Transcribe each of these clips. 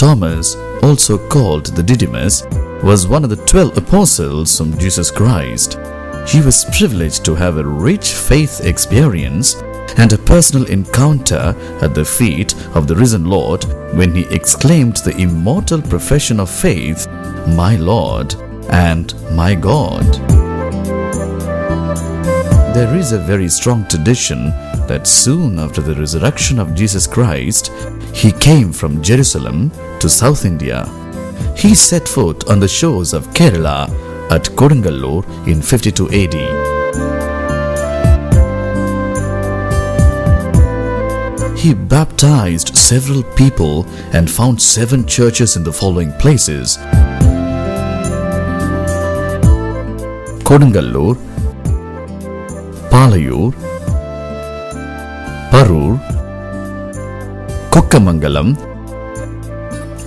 Thomas, also called the Didymus, was one of the 12 apostles of Jesus Christ. He was privileged to have a rich faith experience and a personal encounter at the feet of the risen Lord when he exclaimed the immortal profession of faith, "My Lord and my God." There is a very strong tradition that soon after the resurrection of Jesus Christ, he came from Jerusalem to South India. He set foot on the shores of Kerala at Kodungallur in 52 AD. He baptized several people and found 7 churches in the following places: Kodungallur, Palayur, Parur, Kokkamangalam,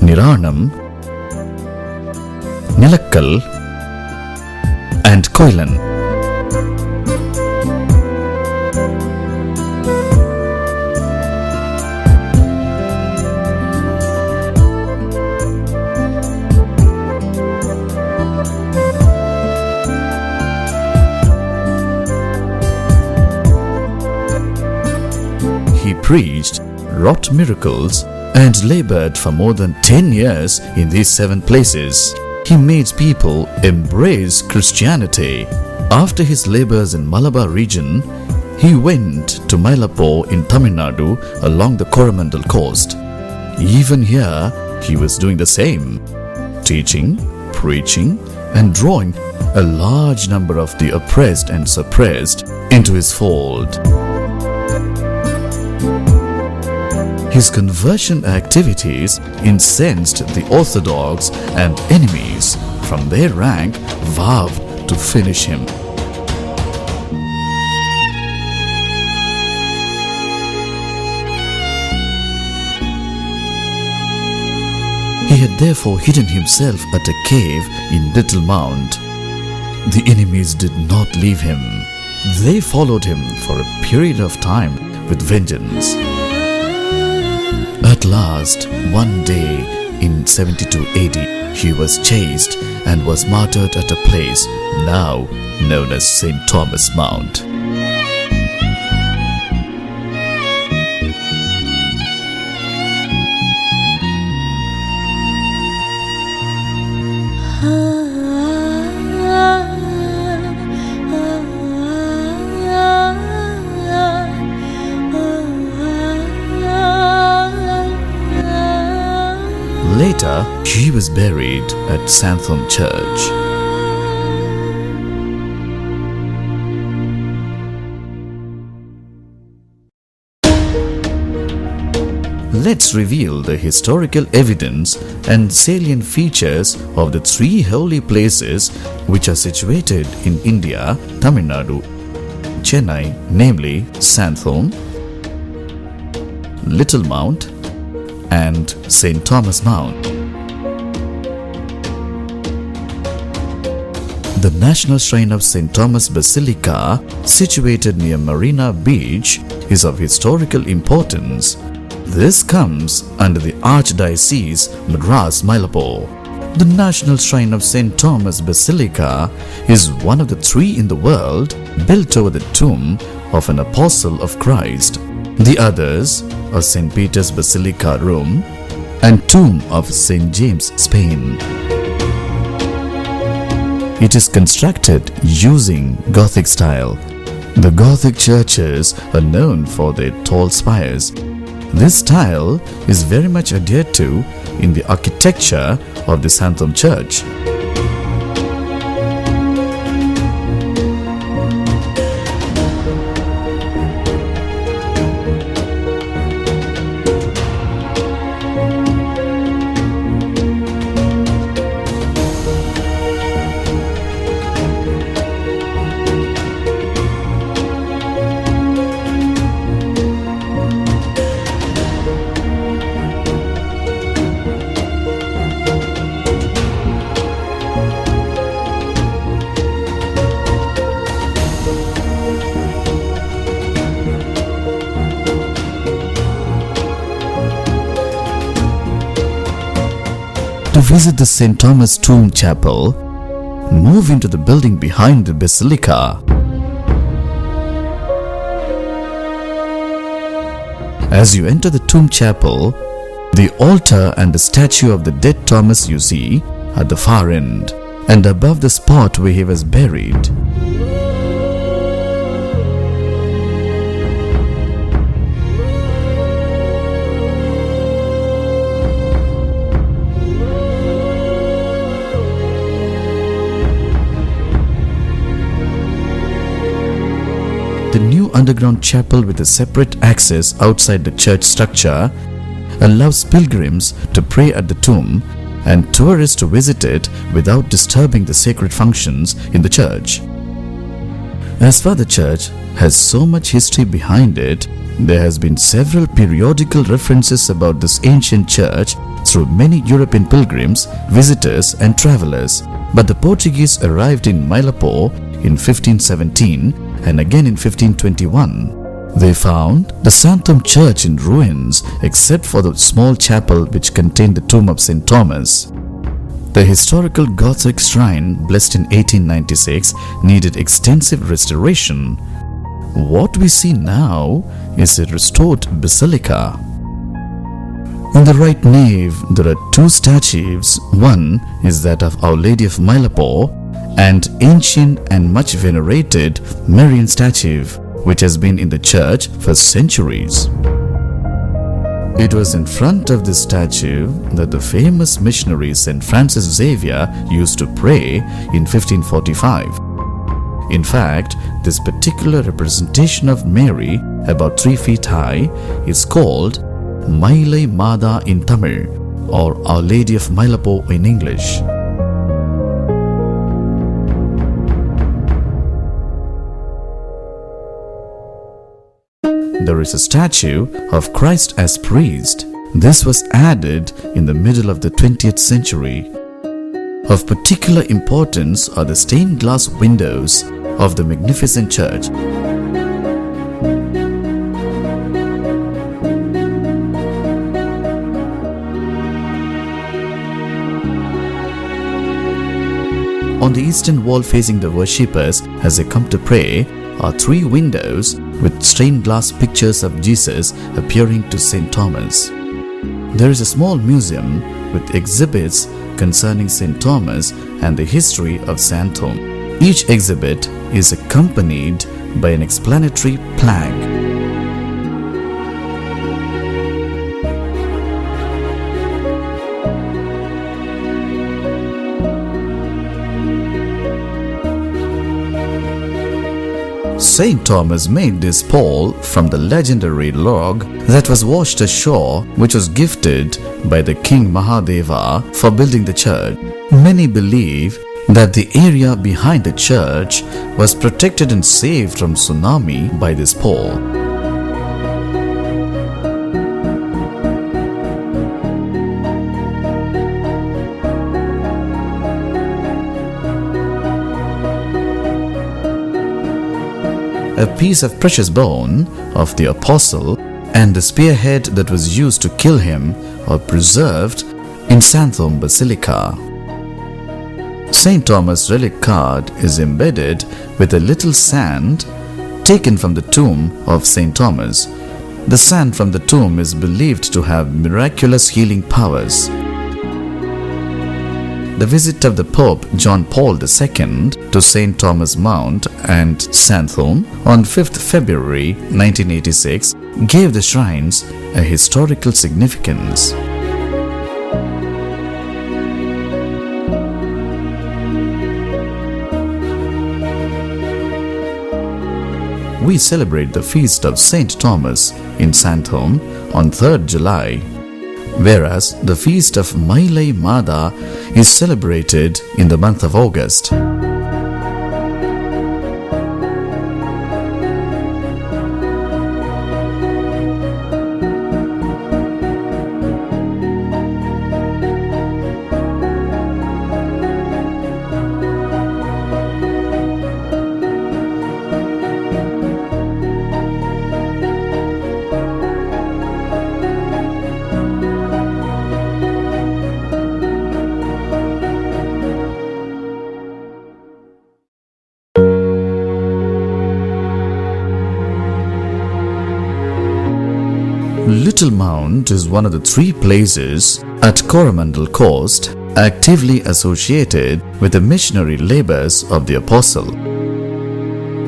Niranam, Nilakkal, and Koilan. He preached, wrought miracles, and labored for more than 10 years in these 7 places. He made people embrace Christianity. After his labors in Malabar region, he went to Mylapore in Tamil Nadu along the Coromandel coast. Even here, he was doing the same, teaching, preaching, and drawing a large number of the oppressed and suppressed into his fold. His conversion activities incensed the orthodox, and enemies from their rank vowed to finish him. He had therefore hidden himself at a cave in Little Mount. The enemies did not leave him. They followed him for a period of time with vengeance. At last, one day in 72 AD, he was chased and was martyred at a place now known as St. Thomas Mount. Later, he was buried at Santham Church. Let's reveal the historical evidence and salient features of the 3 holy places which are situated in India, Tamil Nadu, Chennai, namely Santham, Little Mount, and St. Thomas Mount. The National Shrine of St. Thomas Basilica, situated near Marina Beach, is of historical importance. This comes under the Archdiocese Madras Mylapore. The National Shrine of St. Thomas Basilica is one of the 3 in the world built over the tomb of an apostle of Christ. The others are St. Peter's Basilica, Rome, and Tomb of St. James, Spain. It is constructed using Gothic style. The Gothic churches are known for their tall spires. This style is very much adhered to in the architecture of the Santham Church. visit the St. Thomas Tomb Chapel, move into the building behind the basilica. As you enter the tomb chapel, the altar and the statue of the dead Thomas you see at the far end and above the spot where he was buried. The new underground chapel with a separate access outside the church structure allows pilgrims to pray at the tomb and tourists to visit it without disturbing the sacred functions in the church. As for the church has so much history behind it, there has been several periodical references about this ancient church through many European pilgrims, visitors and travelers. But the Portuguese arrived in Mailapo in 1517 and again in 1521. They found the Santom church in ruins except for the small chapel which contained the tomb of St. Thomas. The historical Gothic shrine, blessed in 1896, needed extensive restoration. What we see now is a restored basilica. In the right nave, there are two statues. One is that of Our Lady of Mailapo, and ancient and much venerated Marian statue, which has been in the church for centuries. It was in front of this statue that the famous missionary St. Francis Xavier used to pray in 1545. In fact, this particular representation of Mary, about 3 feet high, is called Mailai Mada in Tamil, or Our Lady of Mailapo in English. There is a statue of Christ as priest. This was added in the middle of the 20th century. Of particular importance are the stained glass windows of the magnificent church. On the eastern wall facing the worshippers as they come to pray are 3 windows with stained glass pictures of Jesus appearing to St. Thomas. There is a small museum with exhibits concerning St. Thomas and the history of Santom. Each exhibit is accompanied by an explanatory plaque. St. Thomas made this pole from the legendary log that was washed ashore, which was gifted by the King Mahadeva for building the church. Many believe that the area behind the church was protected and saved from tsunami by this pole. A piece of precious bone of the apostle and the spearhead that was used to kill him are preserved in Santom Basilica. St. Thomas' relic card is embedded with a little sand taken from the tomb of St. Thomas. The sand from the tomb is believed to have miraculous healing powers. The visit of the Pope John Paul II to St. Thomas Mount and Santom on 5th February 1986 gave the shrines a historical significance. We celebrate the feast of St. Thomas in Santom on 3rd July. Whereas the feast of Mailai Mada is celebrated in the month of August. Little Mount is one of the 3 places at Coromandel Coast actively associated with the missionary labors of the apostle.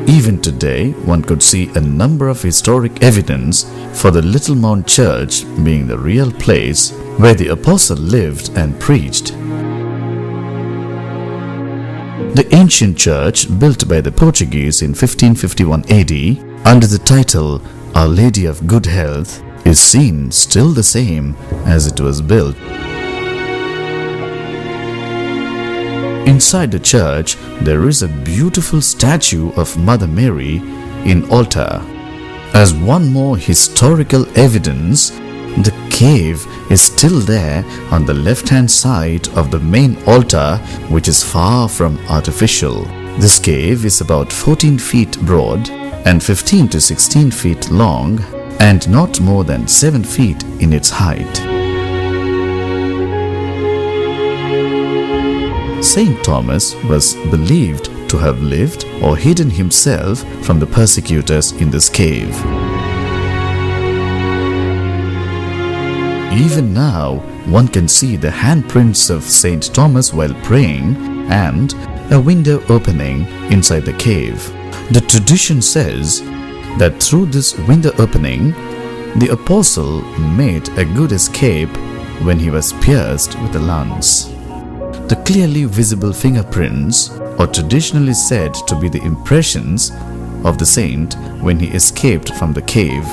Even today, one could see a number of historic evidence for the Little Mount Church being the real place where the apostle lived and preached. The ancient church, built by the Portuguese in 1551 AD under the title Our Lady of Good Health, is seen still the same as it was built. Inside the church, there is a beautiful statue of Mother Mary in altar. As one more historical evidence, the cave is still there on the left-hand side of the main altar, which is far from artificial. This cave is about 14 feet broad and 15 to 16 feet long and not more than 7 feet in its height. Saint Thomas was believed to have lived or hidden himself from the persecutors in this cave. Even now, one can see the handprints of Saint Thomas while praying and a window opening inside the cave. The tradition says that through this window opening, the apostle made a good escape when he was pierced with a lance. The clearly visible fingerprints are traditionally said to be the impressions of the saint when he escaped from the cave.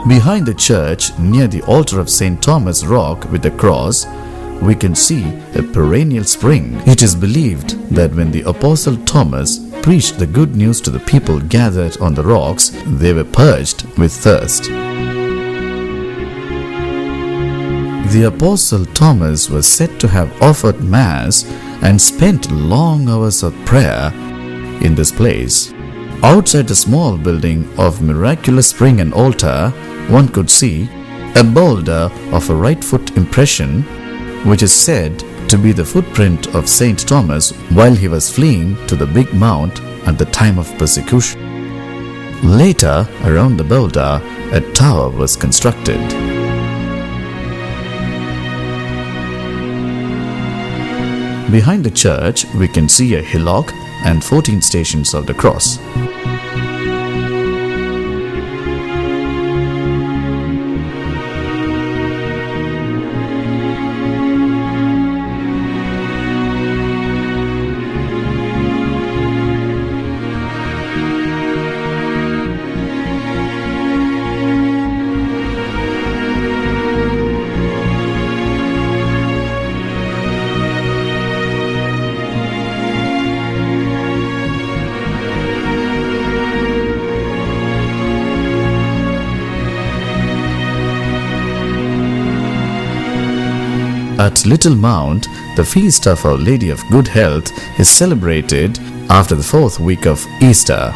Behind the church, near the altar of St. Thomas Rock with the cross, we can see a perennial spring. It is believed that when the Apostle Thomas preached the good news to the people gathered on the rocks, they were purged with thirst. The Apostle Thomas was said to have offered Mass and spent long hours of prayer in this place. Outside the small building of Miraculous Spring and Altar, one could see a boulder of a right foot impression, which is said to be the footprint of Saint Thomas while he was fleeing to the big mount at the time of persecution. Later, around the boulder, a tower was constructed. Behind the church, we can see a hillock and 14 stations of the cross. At Little Mount, the feast of Our Lady of Good Health is celebrated after the 4th week of Easter.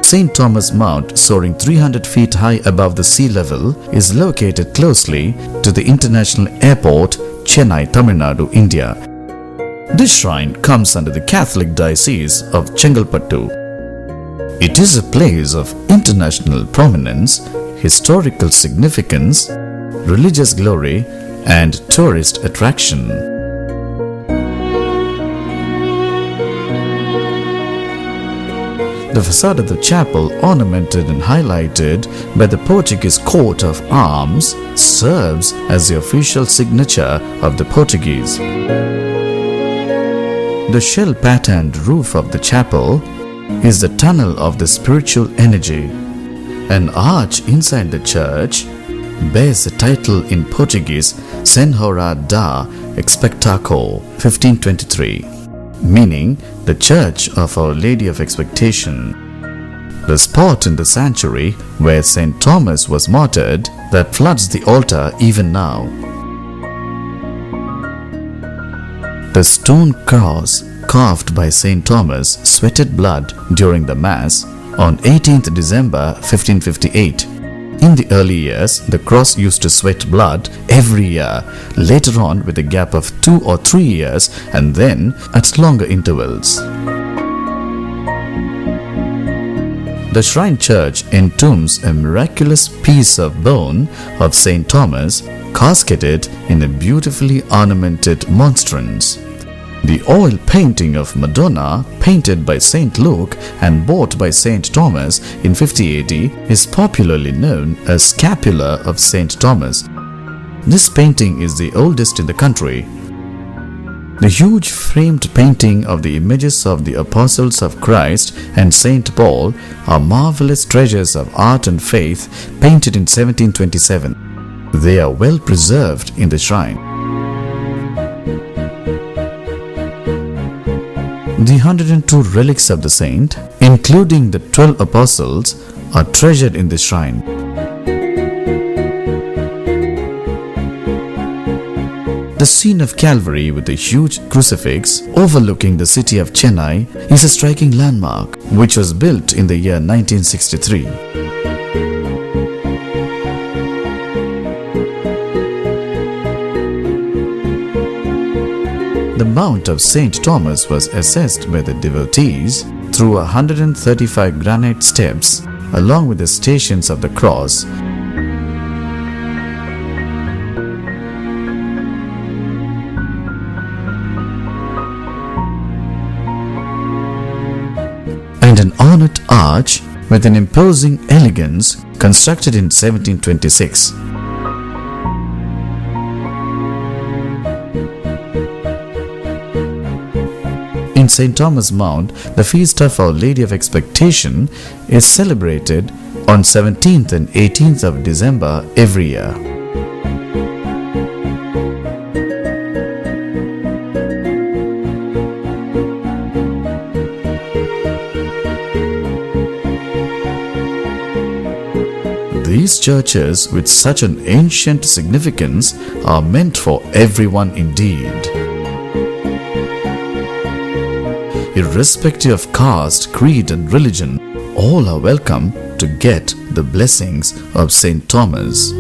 St. Thomas Mount, soaring 300 feet high above the sea level, is located closely to the international airport, Chennai, Tamil Nadu, India. This shrine comes under the Catholic Diocese of Chengalpattu. It is a place of international prominence, historical significance, religious glory, and tourist attraction. The facade of the chapel, ornamented and highlighted by the Portuguese coat of arms, serves as the official signature of the Portuguese. The shell-patterned roof of the chapel is the tunnel of the spiritual energy. An arch inside the church bears the title in Portuguese Senhora da Expectação 1523, meaning the Church of Our Lady of Expectation. The spot in the sanctuary where St. Thomas was martyred that floods the altar even now. The stone cross carved by St. Thomas sweated blood during the Mass on 18th December 1558. In the early years, the cross used to sweat blood every year, later on with a gap of 2 or 3 years, and then at longer intervals. The shrine church entombs a miraculous piece of bone of Saint Thomas, casketed in a beautifully ornamented monstrance. The oil painting of Madonna, painted by Saint Luke and bought by Saint Thomas in 50 AD, is popularly known as Scapula of Saint Thomas. This painting is the oldest in the country. The huge framed painting of the images of the Apostles of Christ and Saint Paul are marvelous treasures of art and faith, painted in 1727. They are well preserved in the shrine. The 102 relics of the saint, including the 12 apostles, are treasured in the shrine. The scene of Calvary with a huge crucifix overlooking the city of Chennai is a striking landmark, which was built in the year 1963. The Mount of St. Thomas was assessed by the devotees through 135 granite steps along with the Stations of the Cross. And an ornate arch with an imposing elegance constructed in 1726. In St. Thomas Mount, the feast of Our Lady of Expectation is celebrated on 17th and 18th of December every year. These churches with such an ancient significance are meant for everyone indeed. Irrespective of caste, creed and religion, all are welcome to get the blessings of St. Thomas.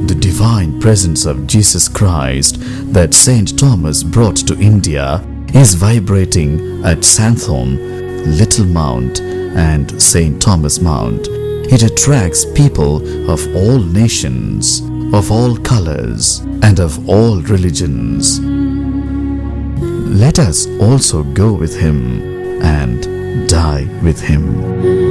The divine presence of Jesus Christ that St. Thomas brought to India is vibrating at Santhome, Little Mount and St. Thomas Mount. It attracts people of all nations, of all colors, and of all religions. Let us also go with him and die with him.